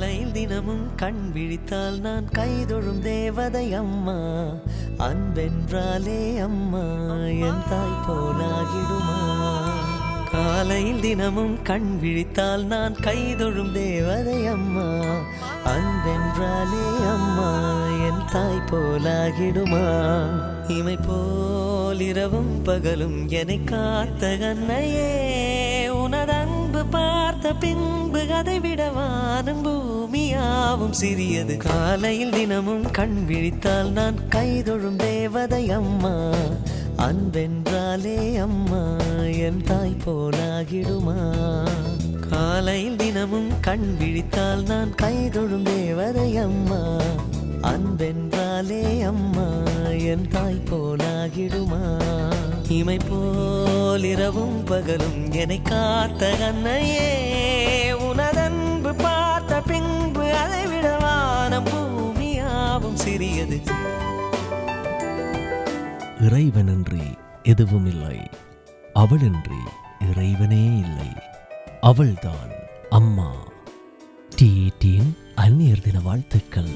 காலையில் தினமும் கண் விழித்தால் நான் கைதொழும் தேவதை அம்மா. அன்பென்றாலே அம்மா என் தாய் போலாகிடுமா. காலையில் தினமும் கண் விழித்தால் நான் கைதொழும் தேவதை அம்மா. அன்பென்றாலே அம்மா என் தாய் போலாகிடுமா. இமை போல் இரவும் பகலும் என்னை காத்த கண்ணையே, உனது அன்பு பார்த்த பின்பு அதை விட வானம் பூமியாவும் சிறியது. காலையில் தினமும் கண் விழித்தால் நான் கைதொழும் தேவதை அம்மா. அன்பென்றாலே அம்மா என் தாய் போலாகிடுமா. காலையில் தினமும் கண் விழித்தால் நான் கைதொழும் தேவதை அம்மா. அன்பென்றாலே அம்மா என் தாய் போலாகிடுமா. இமை போல் இரவும் பகலும் என்னை காத்த கண்ணையே, உனதன்பு பார்த்த பின்பு அதை விட வானம் பூமியாவும் சிறியது. இறைவனின்றி எதுவும் இல்லை, அவளின்றி இறைவனே இல்லை, அவள்தான் அம்மா. டி18 அந்நியர் தின வாழ்த்துக்கள்.